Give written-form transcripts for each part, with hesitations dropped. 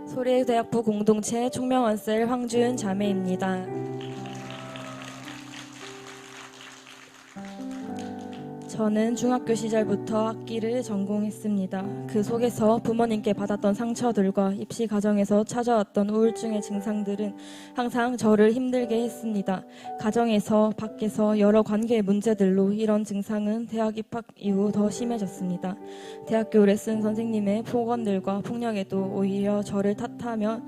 소래대학부 공동체 총명원셀 황주은 자매입니다. 저는 중학교 시절부터 악기를 전공했습니다. 그 속에서 부모님께 받았던 상처들과 입시 과정에서 찾아왔던 우울증의 증상들은 항상 저를 힘들게 했습니다. 가정에서 밖에서 여러 관계의 문제들로 이런 증상은 대학 입학 이후 더 심해졌습니다. 대학교 레슨 선생님의 폭언들과 폭력에도 오히려 저를 탓하며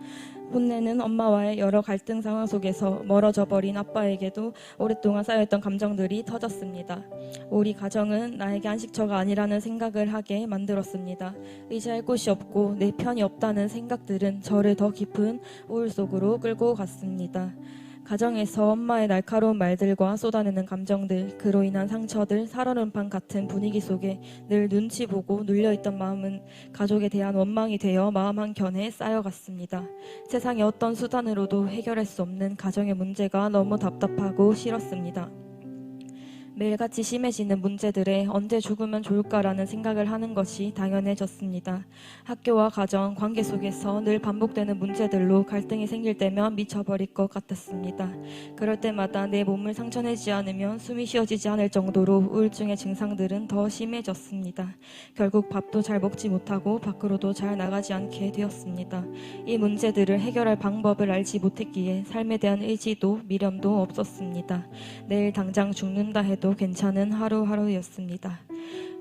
혼내는 엄마와의 여러 갈등 상황 속에서 멀어져 버린 아빠에게도 오랫동안 쌓여있던 감정들이 터졌습니다. 우리 가정은 나에게 안식처가 아니라는 생각을 하게 만들었습니다. 의지할 곳이 없고 내 편이 없다는 생각들은 저를 더 깊은 우울 속으로 끌고 갔습니다. 가정에서 엄마의 날카로운 말들과 쏟아내는 감정들, 그로 인한 상처들, 살얼음판 같은 분위기 속에 늘 눈치 보고 눌려있던 마음은 가족에 대한 원망이 되어 마음 한켠에 쌓여갔습니다. 세상의 어떤 수단으로도 해결할 수 없는 가정의 문제가 너무 답답하고 싫었습니다. 매일같이 심해지는 문제들에 언제 죽으면 좋을까라는 생각을 하는 것이 당연해졌습니다. 학교와 가정, 관계 속에서 늘 반복되는 문제들로 갈등이 생길 때면 미쳐버릴 것 같았습니다. 그럴 때마다 내 몸을 상처내지 않으면 숨이 쉬어지지 않을 정도로 우울증의 증상들은 더 심해졌습니다. 결국 밥도 잘 먹지 못하고 밖으로도 잘 나가지 않게 되었습니다. 이 문제들을 해결할 방법을 알지 못했기에 삶에 대한 의지도 미련도 없었습니다. 내일 당장 죽는다 해도 괜찮은 하루하루였습니다.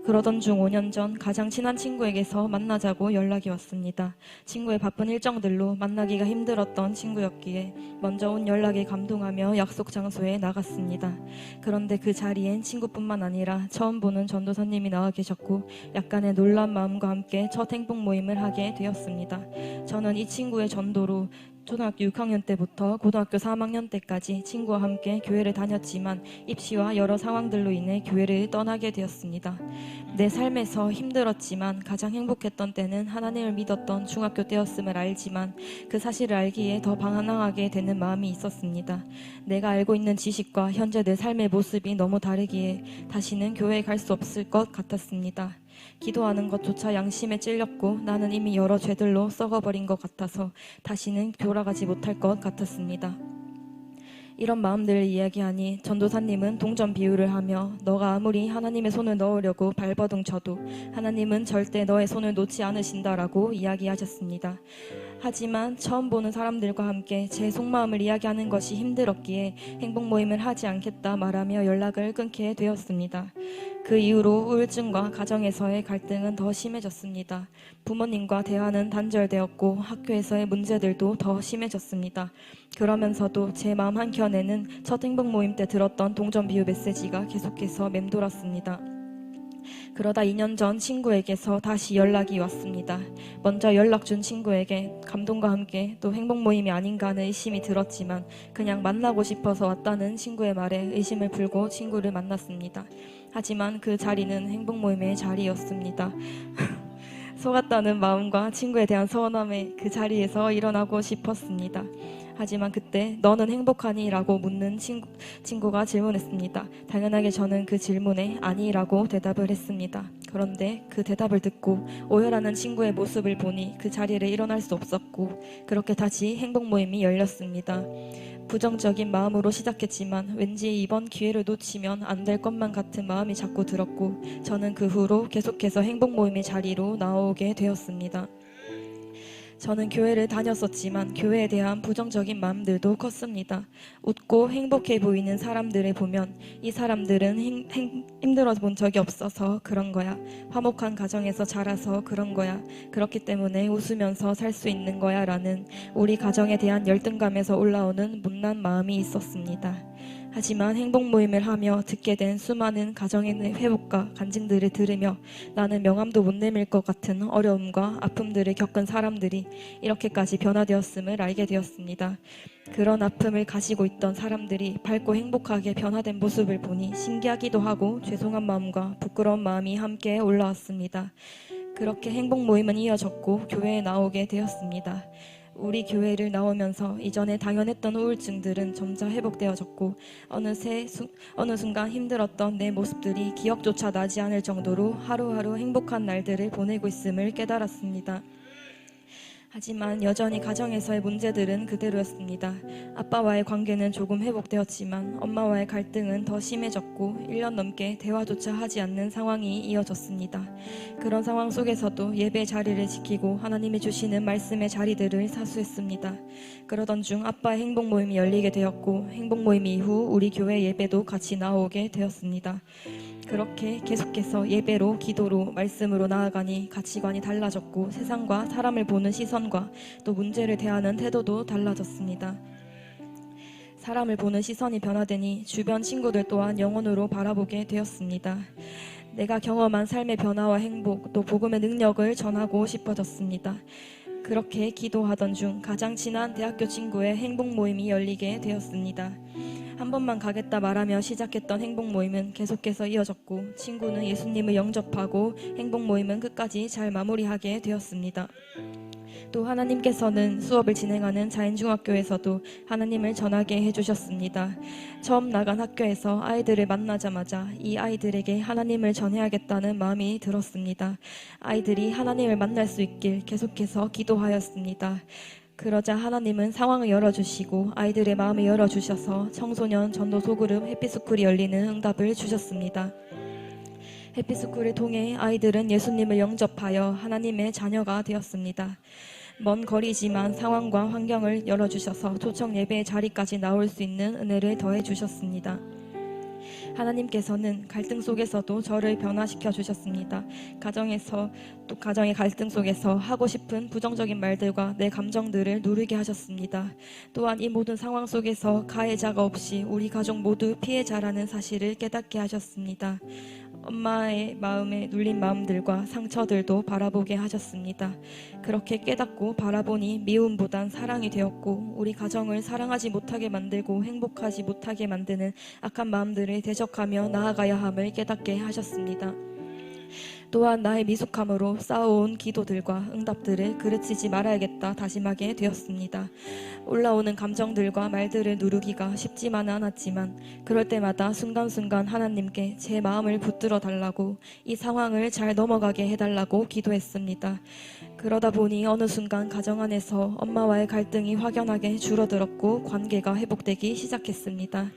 그러던 중 5년 전 가장 친한 친구에게서 만나자고 연락이 왔습니다. 친구의 바쁜 일정들로 만나기가 힘들었던 친구였기에 먼저 온 연락에 감동하며 약속 장소에 나갔습니다. 그런데 그 자리엔 친구뿐만 아니라 처음 보는 전도사님이 나와 계셨고 약간의 놀란 마음과 함께 첫 행복 모임을 하게 되었습니다. 저는 이 친구의 전도로 초등학교 6학년 때부터 고등학교 3학년 때까지 친구와 함께 교회를 다녔지만 입시와 여러 상황들로 인해 교회를 떠나게 되었습니다. 내 삶에서 힘들었지만 가장 행복했던 때는 하나님을 믿었던 중학교 때였음을 알지만 그 사실을 알기에 더 방황하게 되는 마음이 있었습니다. 내가 알고 있는 지식과 현재 내 삶의 모습이 너무 다르기에 다시는 교회에 갈 수 없을 것 같았습니다. 기도하는 것조차 양심에 찔렸고 나는 이미 여러 죄들로 썩어버린 것 같아서 다시는 돌아가지 못할 것 같았습니다. 이런 마음들을 이야기하니 전도사님은 동전 비유를 하며 너가 아무리 하나님의 손을 넣으려고 발버둥 쳐도 하나님은 절대 너의 손을 놓지 않으신다라고 이야기하셨습니다. 하지만 처음 보는 사람들과 함께 제 속마음을 이야기하는 것이 힘들었기에 행복 모임을 하지 않겠다 말하며 연락을 끊게 되었습니다. 그 이후로 우울증과 가정에서의 갈등은 더 심해졌습니다. 부모님과 대화는 단절되었고 학교에서의 문제들도 더 심해졌습니다. 그러면서도 제 마음 한켠에는 첫 행복 모임 때 들었던 동전 비유 메시지가 계속해서 맴돌았습니다. 그러다 2년 전 친구에게서 다시 연락이 왔습니다. 먼저 연락 준 친구에게 감동과 함께 또 행복 모임이 아닌가 하는 의심이 들었지만 그냥 만나고 싶어서 왔다는 친구의 말에 의심을 풀고 친구를 만났습니다. 하지만 그 자리는 행복 모임의 자리였습니다. 속았다는 마음과 친구에 대한 서운함에 그 자리에서 일어나고 싶었습니다. 하지만 그때 너는 행복하니? 라고 묻는 친구가 질문했습니다. 당연하게 저는 그 질문에 아니라고 대답을 했습니다. 그런데 그 대답을 듣고 오열하는 친구의 모습을 보니 그 자리를 일어날 수 없었고 그렇게 다시 행복 모임이 열렸습니다. 부정적인 마음으로 시작했지만 왠지 이번 기회를 놓치면 안 될 것만 같은 마음이 자꾸 들었고 저는 그 후로 계속해서 행복 모임의 자리로 나오게 되었습니다. 저는 교회를 다녔었지만 교회에 대한 부정적인 마음들도 컸습니다. 웃고 행복해 보이는 사람들을 보면 이 사람들은 힘들어 본 적이 없어서 그런 거야. 화목한 가정에서 자라서 그런 거야. 그렇기 때문에 웃으면서 살 수 있는 거야 라는 우리 가정에 대한 열등감에서 올라오는 못난 마음이 있었습니다. 하지만 행복 모임을 하며 듣게 된 수많은 가정의 회복과 간증들을 들으며 나는 명함도 못 내밀 것 같은 어려움과 아픔들을 겪은 사람들이 이렇게까지 변화되었음을 알게 되었습니다. 그런 아픔을 가지고 있던 사람들이 밝고 행복하게 변화된 모습을 보니 신기하기도 하고 죄송한 마음과 부끄러운 마음이 함께 올라왔습니다. 그렇게 행복 모임은 이어졌고 교회에 나오게 되었습니다. 우리 교회를 나오면서 이전에 당연했던 우울증들은 점차 회복되어졌고 어느 순간 힘들었던 내 모습들이 기억조차 나지 않을 정도로 하루하루 행복한 날들을 보내고 있음을 깨달았습니다. 하지만 여전히 가정에서의 문제들은 그대로였습니다. 아빠와의 관계는 조금 회복되었지만 엄마와의 갈등은 더 심해졌고 1년 넘게 대화조차 하지 않는 상황이 이어졌습니다. 그런 상황 속에서도 예배 자리를 지키고 하나님이 주시는 말씀의 자리들을 사수했습니다. 그러던 중 아빠의 행복 모임이 열리게 되었고 행복 모임 이후 우리 교회 예배도 같이 나오게 되었습니다. 그렇게 계속해서 예배로, 기도로, 말씀으로 나아가니 가치관이 달라졌고 세상과 사람을 보는 시선과 또 문제를 대하는 태도도 달라졌습니다. 사람을 보는 시선이 변화되니 주변 친구들 또한 영혼으로 바라보게 되었습니다. 내가 경험한 삶의 변화와 행복, 또 복음의 능력을 전하고 싶어졌습니다. 그렇게 기도하던 중 가장 친한 대학교 친구의 행복 모임이 열리게 되었습니다. 한 번만 가겠다 말하며 시작했던 행복 모임은 계속해서 이어졌고 친구는 예수님을 영접하고 행복 모임은 끝까지 잘 마무리하게 되었습니다. 또 하나님께서는 수업을 진행하는 자연중학교에서도 하나님을 전하게 해주셨습니다. 처음 나간 학교에서 아이들을 만나자마자 이 아이들에게 하나님을 전해야겠다는 마음이 들었습니다. 아이들이 하나님을 만날 수 있길 계속해서 기도하였습니다. 그러자 하나님은 상황을 열어주시고 아이들의 마음을 열어주셔서 청소년 전도 소그룹 해피스쿨이 열리는 응답을 주셨습니다. 해피스쿨을 통해 아이들은 예수님을 영접하여 하나님의 자녀가 되었습니다. 먼 거리지만 상황과 환경을 열어주셔서 초청 예배의 자리까지 나올 수 있는 은혜를 더해주셨습니다. 하나님께서는 갈등 속에서도 저를 변화시켜 주셨습니다. 가정의 갈등 속에서 하고 싶은 부정적인 말들과 내 감정들을 누르게 하셨습니다. 또한 이 모든 상황 속에서 가해자가 없이 우리 가족 모두 피해자라는 사실을 깨닫게 하셨습니다. 엄마의 마음에 눌린 마음들과 상처들도 바라보게 하셨습니다. 그렇게 깨닫고 바라보니 미움보단 사랑이 되었고 우리 가정을 사랑하지 못하게 만들고 행복하지 못하게 만드는 악한 마음들을 대적하며 나아가야 함을 깨닫게 하셨습니다. 또한 나의 미숙함으로 쌓아온 기도들과 응답들을 그르치지 말아야겠다 다짐하게 되었습니다. 올라오는 감정들과 말들을 누르기가 쉽지만은 않았지만 그럴 때마다 순간순간 하나님께 제 마음을 붙들어 달라고 이 상황을 잘 넘어가게 해달라고 기도했습니다. 그러다 보니 어느 순간 가정 안에서 엄마와의 갈등이 확연하게 줄어들었고 관계가 회복되기 시작했습니다.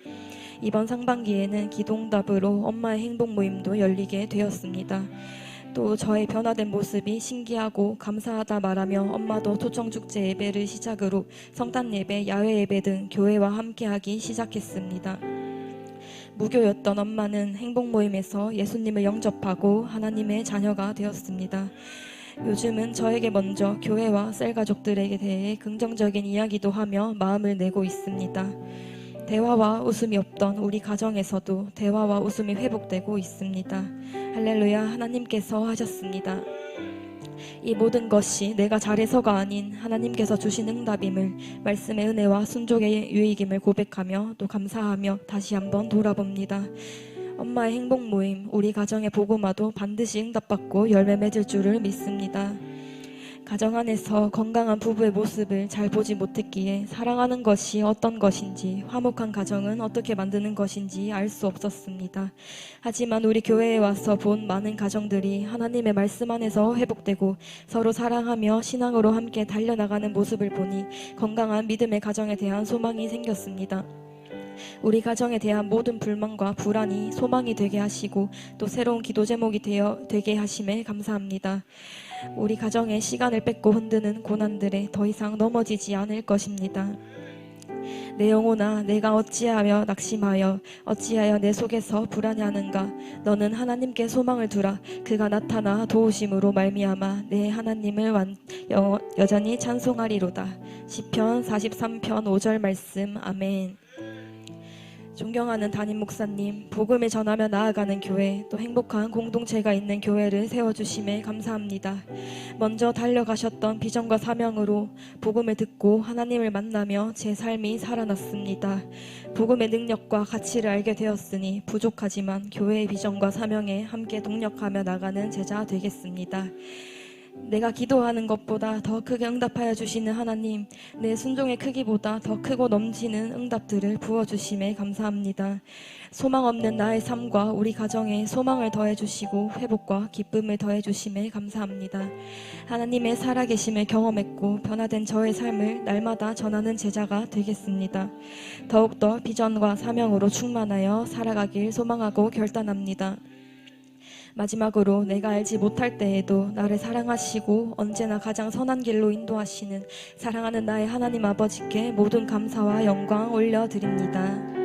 이번 상반기에는 기도응답으로 엄마의 행복 모임도 열리게 되었습니다. 또 저의 변화된 모습이 신기하고 감사하다 말하며 엄마도 초청축제 예배를 시작으로 성탄 예배, 야외 예배 등 교회와 함께하기 시작했습니다. 무교였던 엄마는 행복 모임에서 예수님을 영접하고 하나님의 자녀가 되었습니다. 요즘은 저에게 먼저 교회와 셀 가족들에게 대해 긍정적인 이야기도 하며 마음을 내고 있습니다. 대화와 웃음이 없던 우리 가정에서도 대화와 웃음이 회복되고 있습니다. 할렐루야, 하나님께서 하셨습니다. 이 모든 것이 내가 잘해서가 아닌 하나님께서 주신 응답임을 말씀의 은혜와 순종의 유익임을 고백하며 또 감사하며 다시 한번 돌아봅니다. 엄마의 행복 모임, 우리 가정의 복음화도 반드시 응답받고 열매 맺을 줄을 믿습니다. 가정 안에서 건강한 부부의 모습을 잘 보지 못했기에 사랑하는 것이 어떤 것인지, 화목한 가정은 어떻게 만드는 것인지 알 수 없었습니다. 하지만 우리 교회에 와서 본 많은 가정들이 하나님의 말씀 안에서 회복되고 서로 사랑하며 신앙으로 함께 달려나가는 모습을 보니 건강한 믿음의 가정에 대한 소망이 생겼습니다. 우리 가정에 대한 모든 불만과 불안이 소망이 되게 하시고 또 새로운 기도 제목이 되게 하심에 감사합니다. 우리 가정에 시간을 뺏고 흔드는 고난들에 더 이상 넘어지지 않을 것입니다. 내 영혼아, 내가 어찌하여 낙심하여 어찌하여 내 속에서 불안해하는가? 너는 하나님께 소망을 두라. 그가 나타나 도우심으로 말미암아 내 하나님을 여전히 찬송하리로다. 시편 43편 5절 말씀. 아멘. 존경하는 담임 목사님, 복음을 전하며 나아가는 교회, 또 행복한 공동체가 있는 교회를 세워주심에 감사합니다. 먼저 달려가셨던 비전과 사명으로 복음을 듣고 하나님을 만나며 제 삶이 살아났습니다. 복음의 능력과 가치를 알게 되었으니 부족하지만 교회의 비전과 사명에 함께 동력하며 나가는 제자 되겠습니다. 내가 기도하는 것보다 더 크게 응답하여 주시는 하나님, 내 순종의 크기보다 더 크고 넘치는 응답들을 부어주심에 감사합니다. 소망 없는 나의 삶과 우리 가정에 소망을 더해주시고 회복과 기쁨을 더해주심에 감사합니다. 하나님의 살아계심을 경험했고 변화된 저의 삶을 날마다 전하는 제자가 되겠습니다. 더욱더 비전과 사명으로 충만하여 살아가길 소망하고 결단합니다. 마지막으로 내가 알지 못할 때에도 나를 사랑하시고 언제나 가장 선한 길로 인도하시는 사랑하는 나의 하나님 아버지께 모든 감사와 영광 올려드립니다.